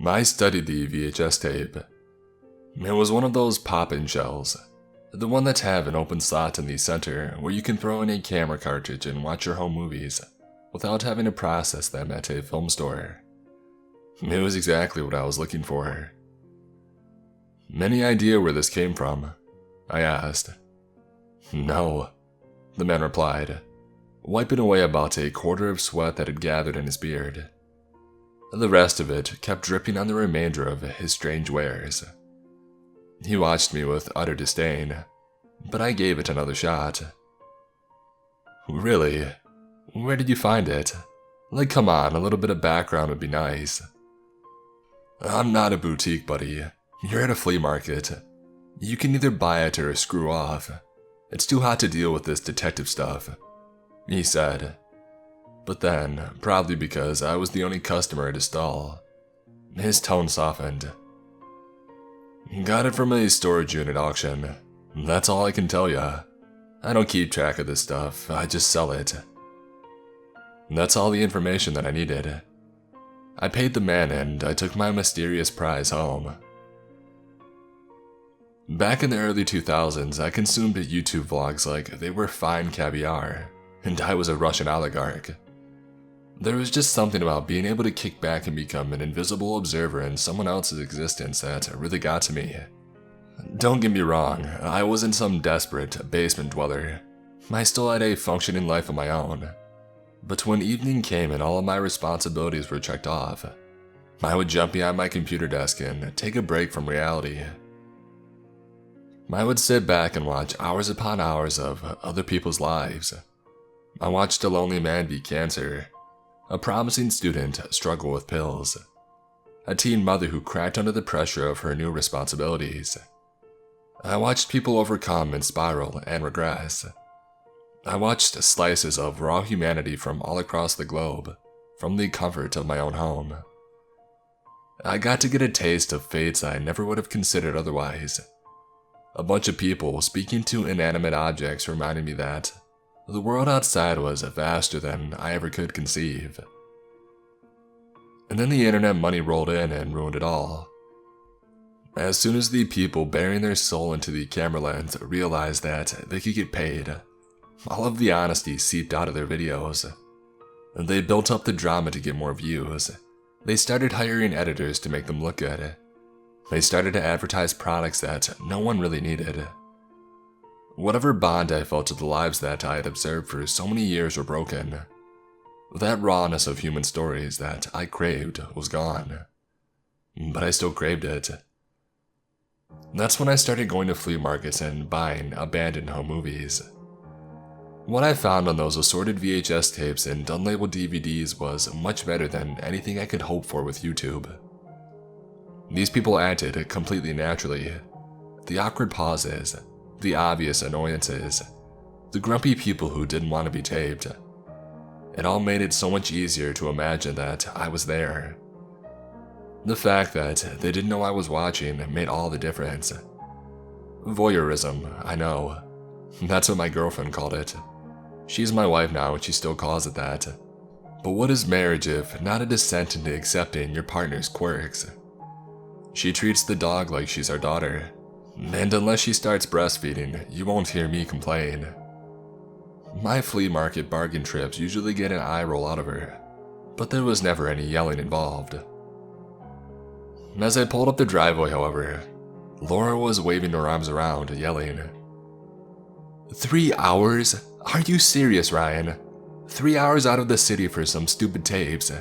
I studied the VHS tape. It was one of those pop-in shells, the one that have an open slot in the center where you can throw in a camera cartridge and watch your home movies without having to process them at a film store. It was exactly what I was looking for. Any idea where this came from? I asked. No, the man replied, wiping away about a quarter of sweat that had gathered in his beard. The rest of it kept dripping on the remainder of his strange wares. He watched me with utter disdain, but I gave it another shot. Really? Where did you find it? Like, come on, a little bit of background would be nice. I'm not a boutique, buddy. You're at a flea market. You can either buy it or screw off. It's too hot to deal with this detective stuff, he said. But then, probably because I was the only customer at his stall, his tone softened. Got it from a storage unit auction. That's all I can tell ya. I don't keep track of this stuff, I just sell it. That's all the information that I needed. I paid the man and I took my mysterious prize home. Back in the early 2000s, I consumed YouTube vlogs like they were fine caviar, and I was a Russian oligarch. There was just something about being able to kick back and become an invisible observer in someone else's existence that really got to me. Don't get me wrong, I wasn't some desperate basement dweller. I still had a functioning life of my own. But when evening came and all of my responsibilities were checked off, I would jump behind my computer desk and take a break from reality. I would sit back and watch hours upon hours of other people's lives. I watched a lonely man beat cancer, a promising student struggle with pills, a teen mother who cracked under the pressure of her new responsibilities. I watched people overcome and spiral and regress. I watched slices of raw humanity from all across the globe, from the comfort of my own home. I got to get a taste of fates I never would have considered otherwise. A bunch of people speaking to inanimate objects reminded me that the world outside was vaster than I ever could conceive. And then the internet money rolled in and ruined it all. As soon as the people bearing their soul into the camera lens realized that they could get paid, all of the honesty seeped out of their videos. They built up the drama to get more views. They started hiring editors to make them look good. They started to advertise products that no one really needed. Whatever bond I felt to the lives that I had observed for so many years were broken. That rawness of human stories that I craved was gone. But I still craved it. That's when I started going to flea markets and buying abandoned home movies. What I found on those assorted VHS tapes and unlabeled DVDs was much better than anything I could hope for with YouTube. These people acted completely naturally. The awkward pauses, the obvious annoyances, the grumpy people who didn't want to be taped. It all made it so much easier to imagine that I was there. The fact that they didn't know I was watching made all the difference. Voyeurism, I know. That's what my girlfriend called it. She's my wife now and she still calls it that. But what is marriage if not a descent into accepting your partner's quirks? She treats the dog like she's our daughter, and unless she starts breastfeeding, you won't hear me complain. My flea market bargain trips usually get an eye roll out of her, but there was never any yelling involved. As I pulled up the driveway, however, Laura was waving her arms around, yelling, 3 hours? Are you serious, Ryan? 3 hours out of the city for some stupid tapes?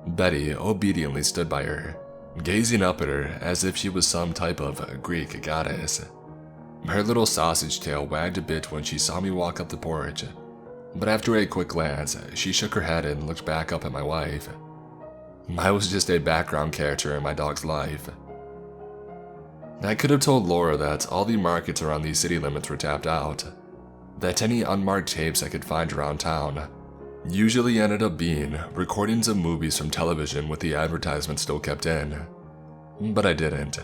Betty obediently stood by her, gazing up at her as if she was some type of Greek goddess. Her little sausage tail wagged a bit when she saw me walk up the porch, but after a quick glance, she shook her head and looked back up at my wife. I was just a background character in my dog's life. I could have told Laura that all the markets around the city limits were tapped out, that any unmarked tapes I could find around town usually ended up being recordings of movies from television with the advertisement still kept in. But I didn't.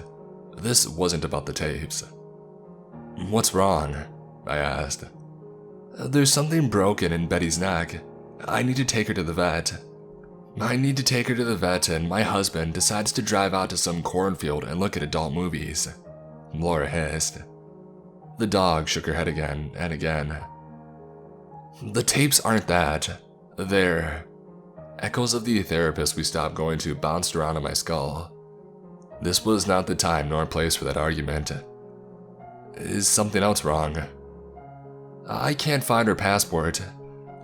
This wasn't about the tapes. What's wrong? I asked. There's something broken in Betty's neck. I need to take her to the vet. I need to take her to the vet and my husband decides to drive out to some cornfield and look at adult movies. Laura hissed. The dog shook her head again and again. The tapes aren't that. They're... Echoes of the therapist we stopped going to bounced around in my skull. This was not the time nor place for that argument. Is something else wrong? I can't find her passport.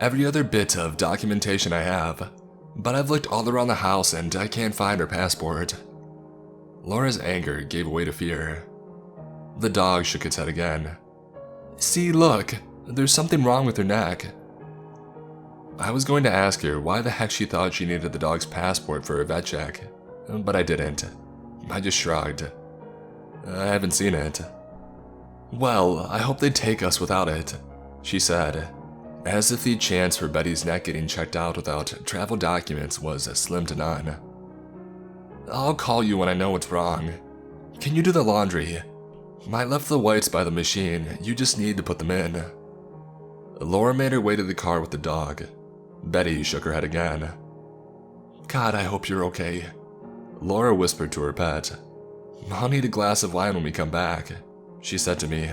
Every other bit of documentation I have, but I've looked all around the house and I can't find her passport. Laura's anger gave way to fear. The dog shook its head again. See, look, there's something wrong with her neck. I was going to ask her why the heck she thought she needed the dog's passport for a vet check, but I didn't. I just shrugged. I haven't seen it. Well, I hope they take us without it, she said, as if the chance for Betty's neck getting checked out without travel documents was slim to none. I'll call you when I know what's wrong. Can you do the laundry? I left the whites by the machine, you just need to put them in. Laura made her way to the car with the dog. Betty shook her head again. God, I hope you're okay. Laura whispered to her pet. I'll need a glass of wine when we come back, she said to me.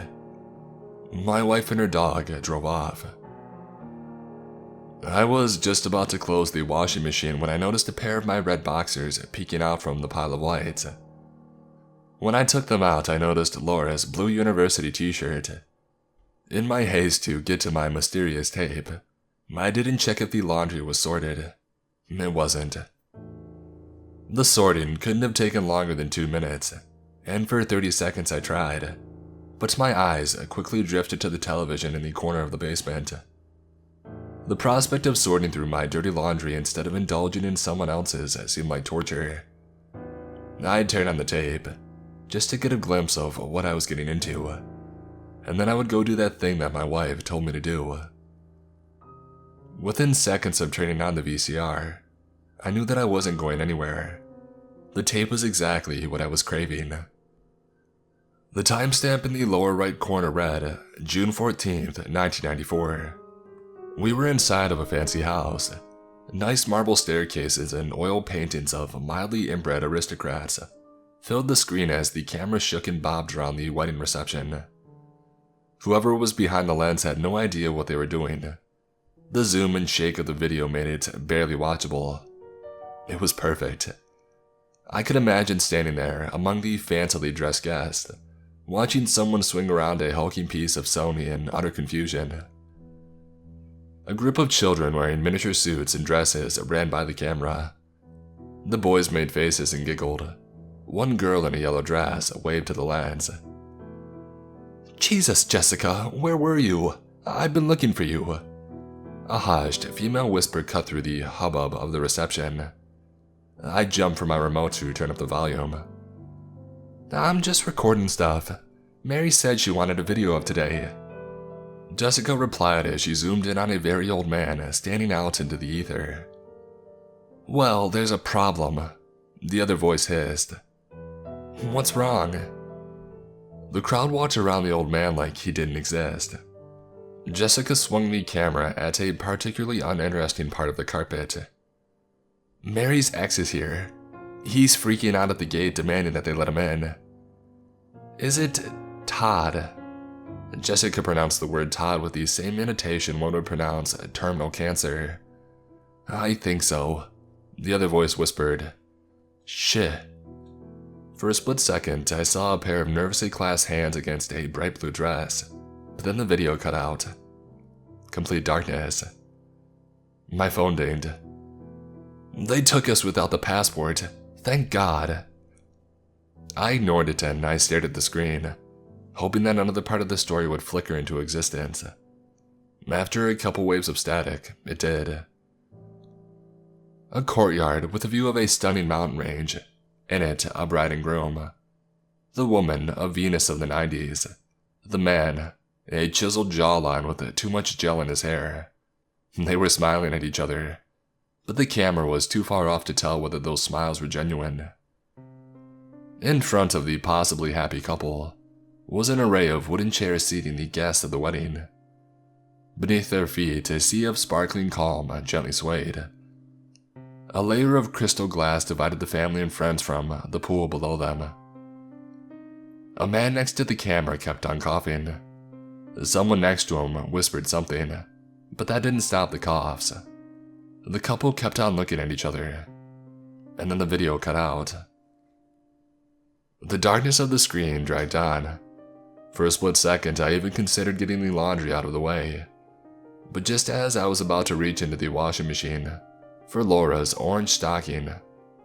My wife and her dog drove off. I was just about to close the washing machine when I noticed a pair of my red boxers peeking out from the pile of whites. When I took them out, I noticed Laura's blue university t-shirt. In my haste to get to my mysterious tape, I didn't check if the laundry was sorted. It wasn't. The sorting couldn't have taken longer than 2 minutes, and for 30 seconds I tried, but my eyes quickly drifted to the television in the corner of the basement. The prospect of sorting through my dirty laundry instead of indulging in someone else's seemed like torture. I'd turn on the tape, just to get a glimpse of what I was getting into, and then I would go do that thing that my wife told me to do. Within seconds of turning on the VCR, I knew that I wasn't going anywhere. The tape was exactly what I was craving. The timestamp in the lower right corner read, June 14th, 1994. We were inside of a fancy house. Nice marble staircases and oil paintings of mildly inbred aristocrats filled the screen as the camera shook and bobbed around the wedding reception. Whoever was behind the lens had no idea what they were doing. The zoom and shake of the video made it barely watchable. It was perfect. I could imagine standing there among the fancily dressed guests, watching someone swing around a hulking piece of Sony in utter confusion. A group of children wearing miniature suits and dresses ran by the camera. The boys made faces and giggled. One girl in a yellow dress waved to the lens. Jesus, Jessica, where were you? I've been looking for you. A hushed female whisper cut through the hubbub of the reception. I jumped for my remote to turn up the volume. I'm just recording stuff. Mary said she wanted a video of today. Jessica replied as she zoomed in on a very old man standing out into the ether. Well, there's a problem, the other voice hissed. What's wrong? The crowd walked around the old man like he didn't exist. Jessica swung the camera at a particularly uninteresting part of the carpet. Mary's ex is here. He's freaking out at the gate demanding that they let him in. Is it Todd? Jessica pronounced the word Todd with the same intonation one would pronounce terminal cancer. I think so, the other voice whispered. Shit. For a split second, I saw a pair of nervously clasped hands against a bright blue dress, but then the video cut out. Complete darkness. My phone dinged. They took us without the passport. Thank God. I ignored it and I stared at the screen, hoping that another part of the story would flicker into existence. After a couple waves of static, it did. A courtyard with a view of a stunning mountain range. In it, a bride and groom. The woman, a Venus of the 90s. The man, a chiseled jawline with too much gel in his hair. They were smiling at each other, but the camera was too far off to tell whether those smiles were genuine. In front of the possibly happy couple was an array of wooden chairs seating the guests of the wedding. Beneath their feet, a sea of sparkling calm gently swayed. A layer of crystal glass divided the family and friends from the pool below them. A man next to the camera kept on coughing. Someone next to him whispered something, but that didn't stop the coughs. The couple kept on looking at each other, and then the video cut out. The darkness of the screen dragged on. For a split second, I even considered getting the laundry out of the way. But just as I was about to reach into the washing machine for Laura's orange stocking,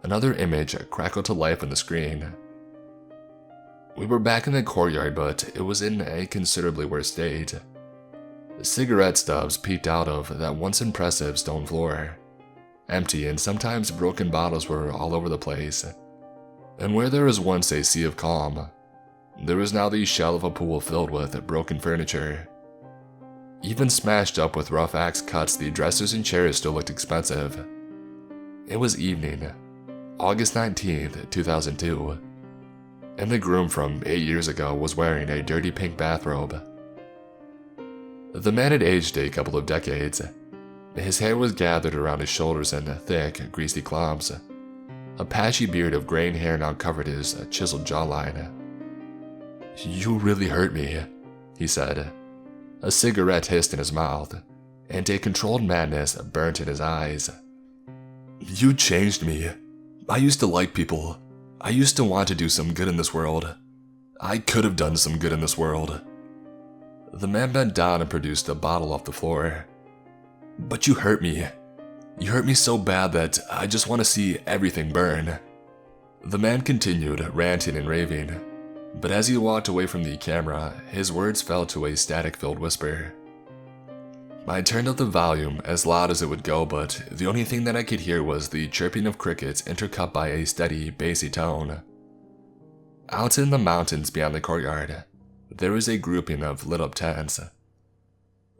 another image crackled to life on the screen. We were back in the courtyard, but it was in a considerably worse state. Cigarette stubs peeked out of that once impressive stone floor. Empty and sometimes broken bottles were all over the place. And where there was once a sea of calm, there was now the shell of a pool filled with broken furniture. Even smashed up with rough axe cuts, the dressers and chairs still looked expensive. It was evening, August 19th, 2002, and the groom from 8 years ago was wearing a dirty pink bathrobe. The man had aged a couple of decades. His hair was gathered around his shoulders in thick, greasy clumps. A patchy beard of graying hair now covered his chiseled jawline. "You really hurt me," he said. A cigarette hissed in his mouth, and a controlled madness burnt in his eyes. "You changed me. I used to like people. I used to want to do some good in this world. I could have done some good in this world." The man bent down and produced a bottle off the floor. "But you hurt me. You hurt me so bad that I just want to see everything burn." The man continued ranting and raving, but as he walked away from the camera, his words fell to a static-filled whisper. I turned up the volume as loud as it would go, but the only thing that I could hear was the chirping of crickets intercut by a steady, bassy tone. Out in the mountains beyond the courtyard, there was a grouping of lit-up tents.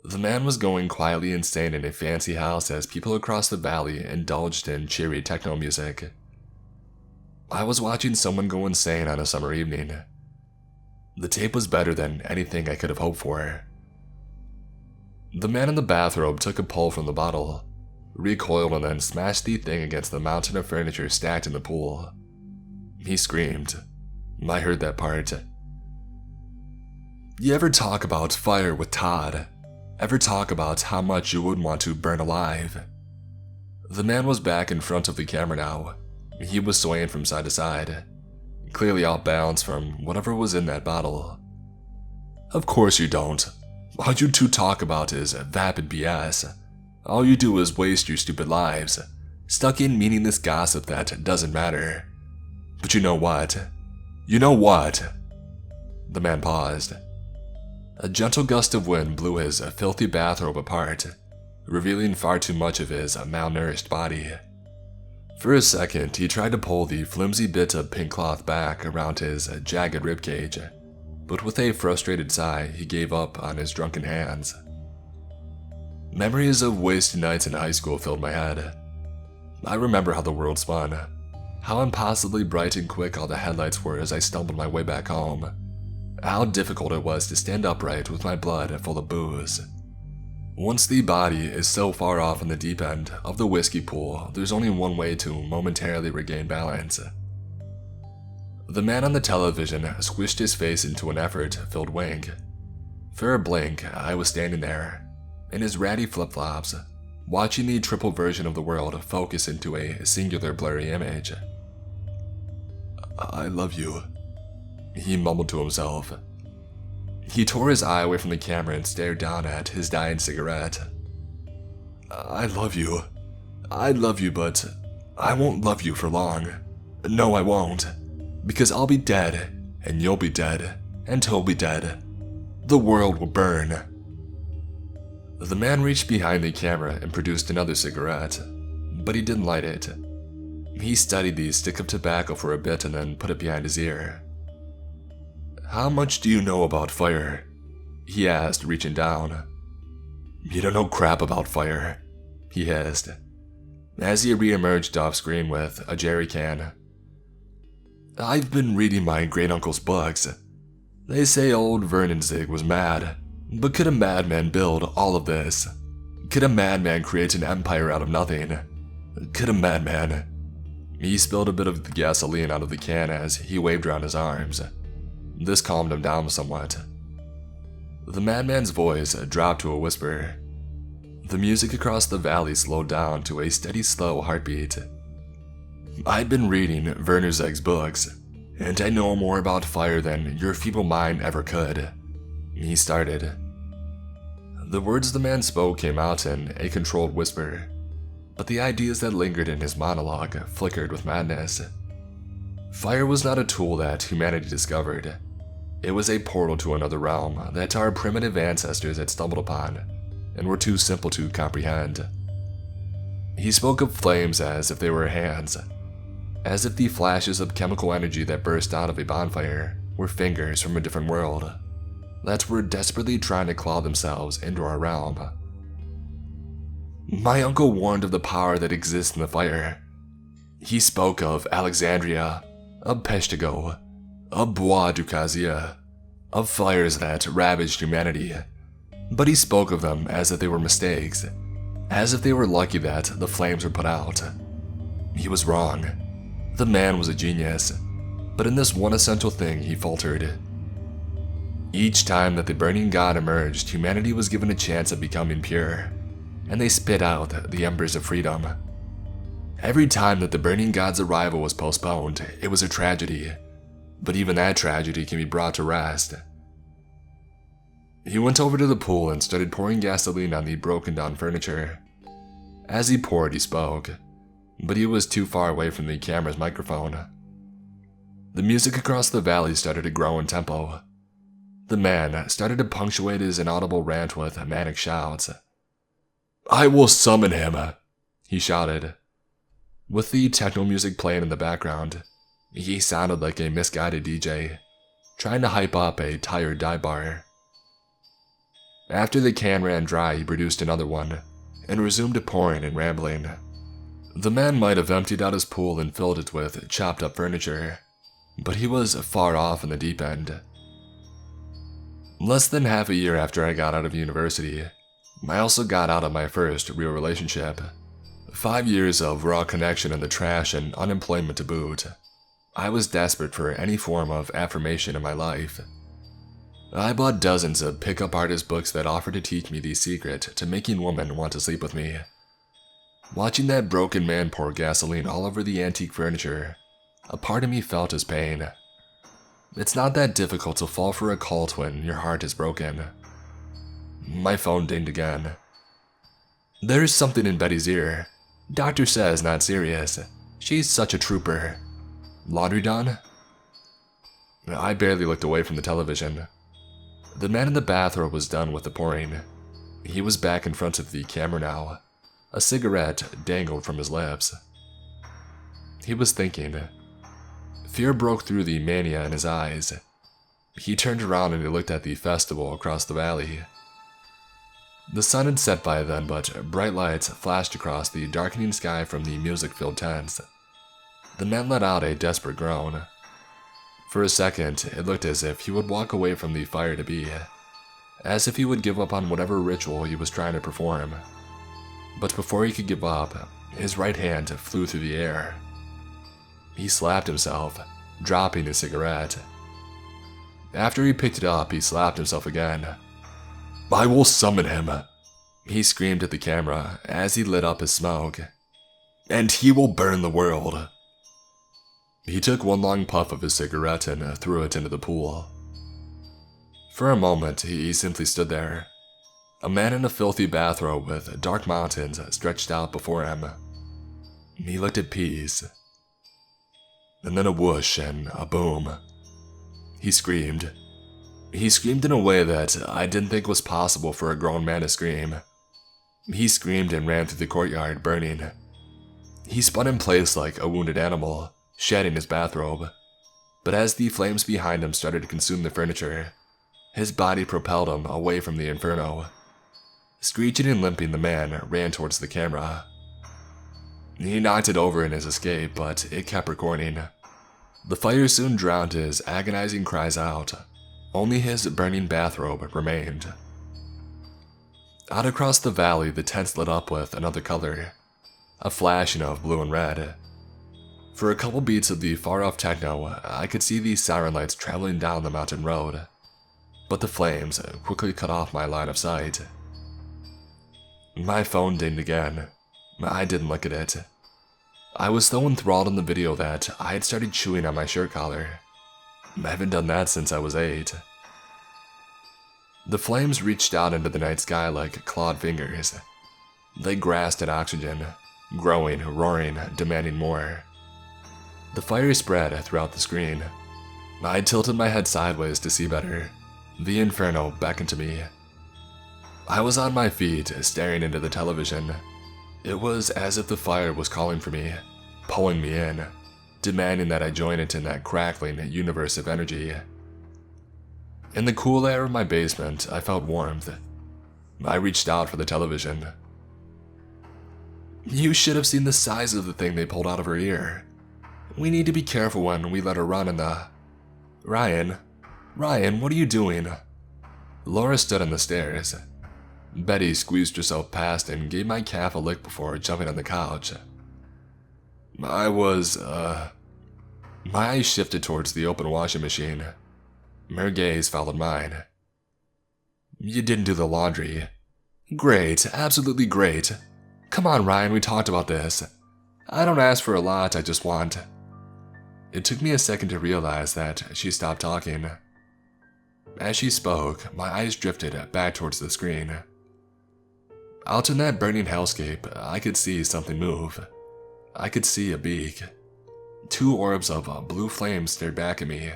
The man was going quietly insane in a fancy house as people across the valley indulged in cheery techno music. I was watching someone go insane on a summer evening. The tape was better than anything I could have hoped for. The man in the bathrobe took a pull from the bottle, recoiled, and then smashed the thing against the mountain of furniture stacked in the pool. He screamed. I heard that part. "You ever talk about fire with Todd? Ever talk about how much you would want to burn alive?" The man was back in front of the camera now. He was swaying from side to side, clearly off balance from whatever was in that bottle. "Of course you don't. All you two talk about is vapid BS. All you do is waste your stupid lives, stuck in meaningless gossip that doesn't matter. But you know what? You know what?" The man paused. A gentle gust of wind blew his filthy bathrobe apart, revealing far too much of his malnourished body. For a second, he tried to pull the flimsy bit of pink cloth back around his jagged ribcage, but with a frustrated sigh, he gave up on his drunken hands. Memories of wasted nights in high school filled my head. I remember how the world spun, how impossibly bright and quick all the headlights were as I stumbled my way back home, how difficult it was to stand upright with my blood full of booze. Once the body is so far off in the deep end of the whiskey pool, there's only one way to momentarily regain balance. The man on the television squished his face into an effort-filled wink. For a blink, I was standing there, in his ratty flip-flops, watching the triple version of the world focus into a singular blurry image. "I love you," he mumbled to himself. He tore his eye away from the camera and stared down at his dying cigarette. I love you, but I won't love you for long. No, I won't. Because I'll be dead, and you'll be dead, and he'll be dead. The world will burn." The man reached behind the camera and produced another cigarette, but he didn't light it. He studied the stick of tobacco for a bit and then put it behind his ear. "How much do you know about fire?" he asked, reaching down. "You don't know crap about fire," he hissed, as he re-emerged off-screen with a jerry can. "I've been reading my great-uncle's books. They say old Vernon Zig was mad, but could a madman build all of this? Could a madman create an empire out of nothing? Could a madman? He spilled a bit of the gasoline out of the can as he waved around his arms. This calmed him down somewhat. The madman's voice dropped to a whisper. The music across the valley slowed down to a steady, slow heartbeat. I'd been reading Werner Zeg's books, and I know more about fire than your feeble mind ever could. He started. The words the man spoke came out in a controlled whisper, but the ideas that lingered in his monologue flickered with madness. Fire was not a tool that humanity discovered. It was a portal to another realm that our primitive ancestors had stumbled upon and were too simple to comprehend. He spoke of flames as if they were hands, as if the flashes of chemical energy that burst out of a bonfire were fingers from a different world that were desperately trying to claw themselves into our realm. My uncle warned of the power that exists in the fire. He spoke of Alexandria, of Peshtigo, of Bois du Cazier, of fires that ravaged humanity, but he spoke of them as if they were mistakes, as if they were lucky that the flames were put out. He was wrong. The man was a genius, but in this one essential thing he faltered. Each time that the burning god emerged, humanity was given a chance of becoming pure, and they spit out the embers of freedom. Every time that the burning god's arrival was postponed, it was a tragedy, but even that tragedy can be brought to rest. He went over to the pool and started pouring gasoline on the broken down furniture. As he poured, he spoke, but he was too far away from the camera's microphone. The music across the valley started to grow in tempo. The man started to punctuate his inaudible rant with manic shouts. I will summon him, he shouted. With the techno music playing in the background, he sounded like a misguided DJ, trying to hype up a tired dive bar. After the can ran dry, he produced another one, and resumed pouring and rambling. The man might have emptied out his pool and filled it with chopped up furniture, but he was far off in the deep end. Less than half a year after I got out of university, I also got out of my first real relationship. 5 years of raw connection in the trash and unemployment to boot. I was desperate for any form of affirmation in my life. I bought dozens of pickup artist books that offered to teach me the secret to making women want to sleep with me. Watching that broken man pour gasoline all over the antique furniture, a part of me felt his pain. It's not that difficult to fall for a cult when your heart is broken. My phone dinged again. There's something in Betty's ear. Doctor says not serious. She's such a trooper. Laundry done? I barely looked away from the television. The man in the bathrobe was done with the pouring. He was back in front of the camera now. A cigarette dangled from his lips. He was thinking. Fear broke through the mania in his eyes. He turned around and he looked at the festival across the valley. The sun had set by then, but bright lights flashed across the darkening sky from the music-filled tents. The man let out a desperate groan. For a second, it looked as if he would walk away from the fire to be, as if he would give up on whatever ritual he was trying to perform. But before he could give up, his right hand flew through the air. He slapped himself, dropping his cigarette. After he picked it up, he slapped himself again. I will summon him, he screamed at the camera as he lit up his smoke. And he will burn the world. He took one long puff of his cigarette and threw it into the pool. For a moment, he simply stood there. A man in a filthy bathrobe with dark mountains stretched out before him. He looked at peace. And then a whoosh and a boom. He screamed. He screamed in a way that I didn't think was possible for a grown man to scream. He screamed and ran through the courtyard, burning. He spun in place like a wounded animal, shedding his bathrobe. But as the flames behind him started to consume the furniture, his body propelled him away from the inferno. Screeching and limping, the man ran towards the camera. He knocked it over in his escape, but it kept recording. The fire soon drowned his agonizing cries out. Only his burning bathrobe remained. Out across the valley, the tents lit up with another color. a flashing of blue and red. For a couple beats of the far-off techno, I could see these siren lights traveling down the mountain road, but the flames quickly cut off my line of sight. My phone dinged again. I didn't look at it. I was so enthralled in the video that I had started chewing on my shirt collar. I haven't done that since I was 8. The flames reached out into the night sky like clawed fingers. They grasped at oxygen, growing, roaring, demanding more. The fire spread throughout the screen. I tilted my head sideways to see better. The inferno beckoned to me. I was on my feet, staring into the television. It was as if the fire was calling for me, pulling me in, demanding that I join it in that crackling universe of energy. In the cool air of my basement, I felt warmth. I reached out for the television. You should have seen the size of the thing they pulled out of her ear. We need to be careful when we let her run in the... Ryan, what are you doing? Laura stood on the stairs. Betty squeezed herself past and gave my calf a lick before jumping on the couch. My eyes shifted towards the open washing machine. Her gaze followed mine. You didn't do the laundry. Great, absolutely great. Come on, Ryan, we talked about this. I don't ask for a lot, I just want... It took me a second to realize that she stopped talking. As she spoke, my eyes drifted back towards the screen. Out in that burning hellscape, I could see something move. I could see a beak. 2 orbs of blue flame stared back at me.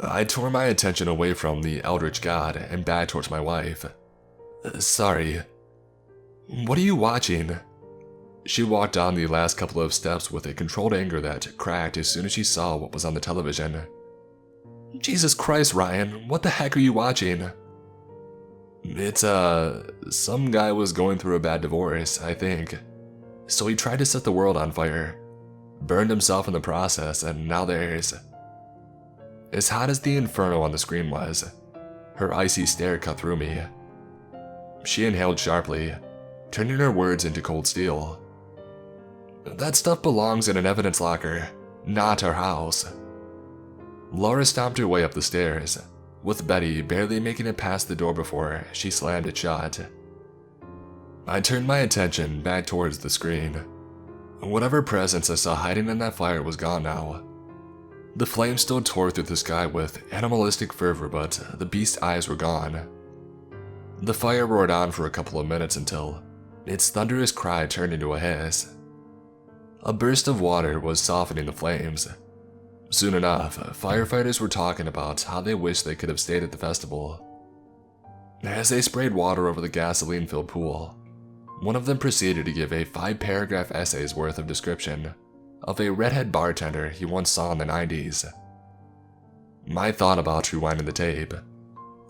I tore my attention away from the eldritch god and back towards my wife. Sorry. What are you watching? She walked down the last couple of steps with a controlled anger that cracked as soon as she saw what was on the television. Jesus Christ, Ryan, what the heck are you watching? It's, some guy was going through a bad divorce, I think. So he tried to set the world on fire, burned himself in the process, and now there's... As hot as the inferno on the screen was, her icy stare cut through me. She inhaled sharply, turning her words into cold steel. That stuff belongs in an evidence locker, not our house. Laura stomped her way up the stairs, with Betty barely making it past the door before she slammed it shut. I turned my attention back towards the screen. Whatever presence I saw hiding in that fire was gone now. The flame still tore through the sky with animalistic fervor, but the beast's eyes were gone. The fire roared on for a couple of minutes until its thunderous cry turned into a hiss. A burst of water was softening the flames. Soon enough, firefighters were talking about how they wished they could have stayed at the festival. As they sprayed water over the gasoline-filled pool, one of them proceeded to give a 5-paragraph essay's worth of description of a redhead bartender he once saw in the 90s. I thought about rewinding the tape,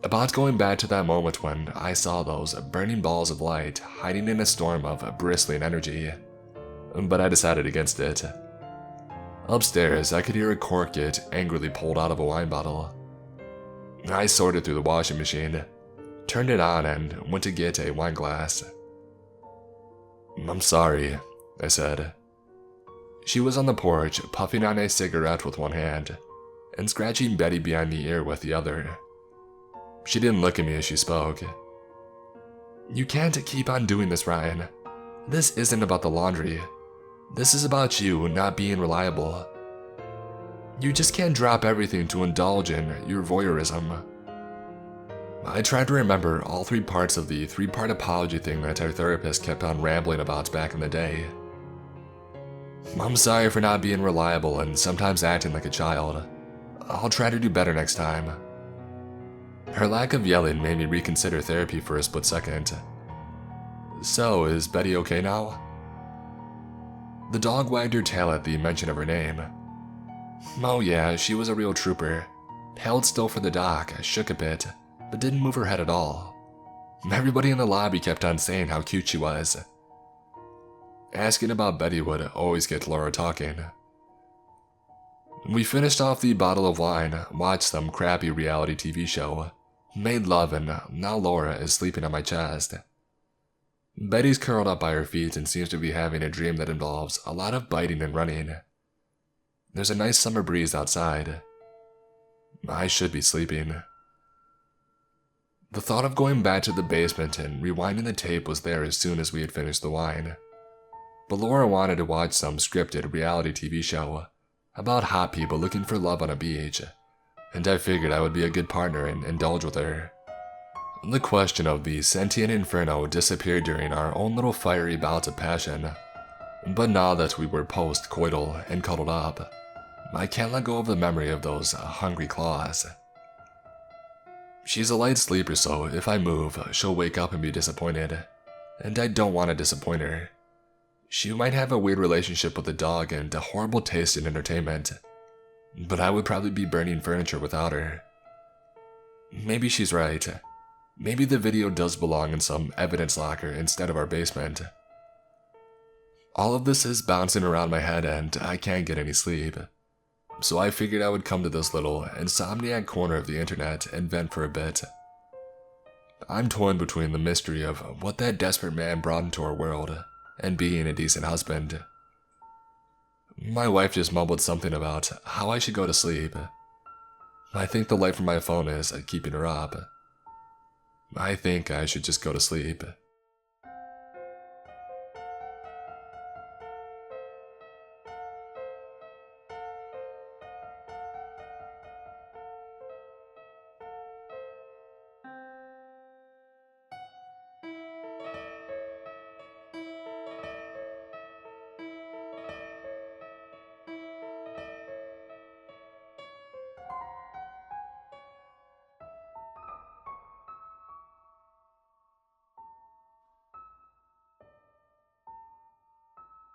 about going back to that moment when I saw those burning balls of light hiding in a storm of bristling energy, but I decided against it. Upstairs, I could hear a cork get angrily pulled out of a wine bottle. I sorted through the washing machine, turned it on, and went to get a wine glass. I'm sorry, I said. She was on the porch, puffing on a cigarette with one hand, and scratching Betty behind the ear with the other. She didn't look at me as she spoke. You can't keep on doing this, Ryan. This isn't about the laundry. This is about you not being reliable. You just can't drop everything to indulge in your voyeurism. I tried to remember all 3 parts of the 3-part apology thing that our therapist kept on rambling about back in the day. I'm sorry for not being reliable and sometimes acting like a child. I'll try to do better next time. Her lack of yelling made me reconsider therapy for a split second. So, is Betty okay now? The dog wagged her tail at the mention of her name. Oh yeah, she was a real trooper. Held still for the doc, shook a bit, but didn't move her head at all. Everybody in the lobby kept on saying how cute she was. Asking about Betty would always get Laura talking. We finished off the bottle of wine, watched some crappy reality TV show, made love, and now Laura is sleeping on my chest. Betty's curled up by her feet and seems to be having a dream that involves a lot of biting and running. There's a nice summer breeze outside. I should be sleeping. The thought of going back to the basement and rewinding the tape was there as soon as we had finished the wine. But Laura wanted to watch some scripted reality TV show about hot people looking for love on a beach, and I figured I would be a good partner and indulge with her. The question of the sentient inferno disappeared during our own little fiery bouts of passion, but now that we were post-coital and cuddled up, I can't let go of the memory of those hungry claws. She's a light sleeper, so if I move, she'll wake up and be disappointed, and I don't want to disappoint her. She might have a weird relationship with the dog and a horrible taste in entertainment, but I would probably be burning furniture without her. Maybe she's right. Maybe the video does belong in some evidence locker instead of our basement. All of this is bouncing around my head and I can't get any sleep. So I figured I would come to this little insomniac corner of the internet and vent for a bit. I'm torn between the mystery of what that desperate man brought into our world and being a decent husband. My wife just mumbled something about how I should go to sleep. I think the light from my phone is keeping her up. I think I should just go to sleep.